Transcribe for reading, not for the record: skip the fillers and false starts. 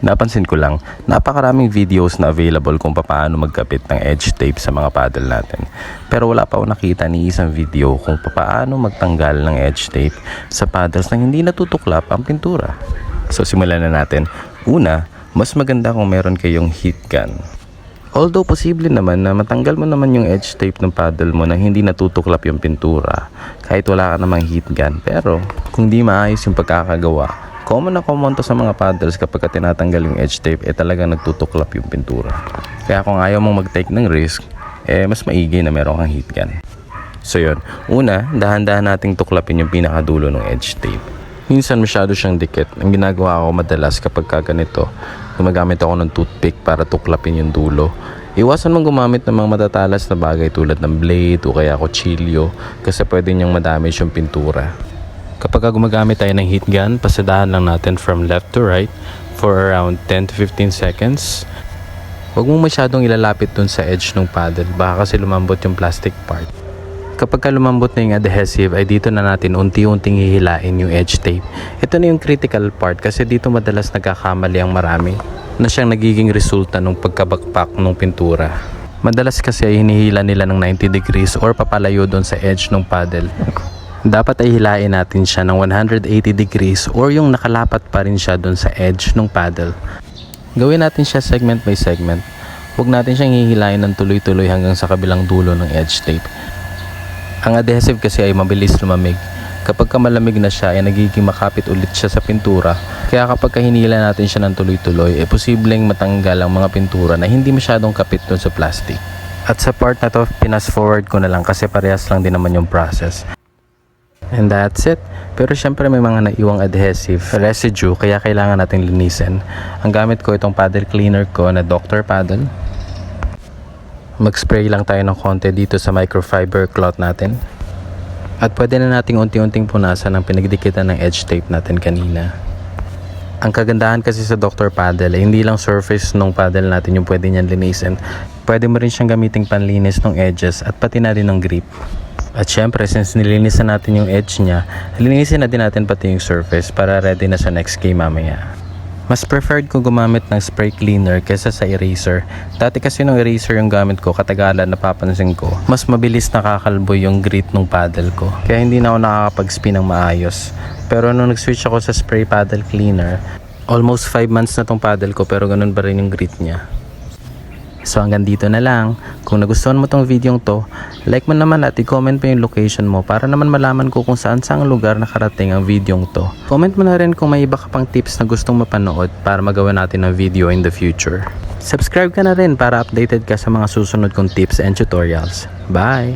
Napansin ko lang, napakaraming videos na available kung paano magkapit ng edge tape sa mga paddle natin. Pero wala pa ako nakita ni isang video kung paano magtanggal ng edge tape sa paddles na hindi natutuklap ang pintura. So simulan na natin. Una, mas maganda kung meron kayong heat gun. Although posible naman na matanggal mo naman yung edge tape ng paddle mo na hindi natutuklap yung pintura kahit wala ka namang heat gun. Pero kung di maayos yung pagkakagawa, common na common to sa mga paddles kapag tinatanggal yung edge tape, talagang nagtutuklap yung pintura. Kaya kung ayaw mong mag-take ng risk, mas maigi na meron kang heat gun. So yun, una, dahan-dahan nating tuklapin yung pinakadulo ng edge tape. Minsan masyado siyang dikit. Ang ginagawa ko madalas kapag ganito, gumagamit ako ng toothpick para tuklapin yung dulo. Iwasan mong gumamit ng mga matatalas na bagay tulad ng blade o kaya kutsilyo kasi pwede niyang madamage yung pintura. Kapag gumagamit tayo ng heat gun, pasadahan lang natin from left to right for around 10 to 15 seconds. Huwag mong masyadong ilalapit dun sa edge ng paddle, baka kasi lumambot yung plastic part. Kapag lumambot na yung adhesive, ay dito na natin unti-unting hihilain yung edge tape. Ito na yung critical part kasi dito madalas nagkakamali ang marami na siyang nagiging resulta ng pagkabakpak ng pintura. Madalas kasi ay hinihila nila ng 90 degrees or papalayo dun sa edge ng paddle. Dapat ay hilain natin siya ng 180 degrees or yung nakalapat pa rin siya dun sa edge ng paddle. Gawin natin siya segment by segment. Huwag natin siyang hihilain ng tuloy-tuloy hanggang sa kabilang dulo ng edge tape. Ang adhesive kasi ay mabilis lumamig. Kapag malamig na siya ay nagiging makapit ulit siya sa pintura. Kaya kapag hinila natin siya ng tuloy-tuloy ay posibleng matanggal ang mga pintura na hindi masyadong kapit dun sa plastic. At sa part na to, pinas forward ko na lang kasi parehas lang din naman yung process. And that's it. Pero syempre may mga naiwang adhesive residue kaya kailangan natin linisin. Ang gamit ko itong paddle cleaner ko na Dr. Paddle. Mag-spray lang tayo ng konti dito sa microfiber cloth natin. At pwede na nating unti-unting punasan ang pinagdikitan ng edge tape natin kanina. Ang kagandahan kasi sa Dr. Paddle ay hindi lang surface ng paddle natin yung pwede niyan linisin. Pwede mo rin siyang gamiting panlinis ng edges at pati na rin ng grip. At syempre, since nilinisan natin yung edge niya, linisin na din natin pati yung surface para ready na sa next game mamaya. Mas preferred ko gumamit ng spray cleaner kaysa sa eraser. Dati kasi nung eraser yung gamit ko, katagalan napapansin ko, mas mabilis nakakalbo yung grit ng paddle ko. Kaya hindi na ako nakakapag-spin ng maayos. Pero nung nag-switch ako sa spray paddle cleaner, almost 5 months na tong paddle ko pero ganun pa rin yung grit niya. So hanggang dito na lang. Kung nagustuhan mo tong video to, like mo naman at i-comment mo yung location mo para naman malaman ko kung saan saang lugar nakarating ang video to. Comment mo na rin kung may iba ka pang tips na gustong mapanood para magawa natin ng video in the future. Subscribe ka na rin para updated ka sa mga susunod kong tips and tutorials. Bye!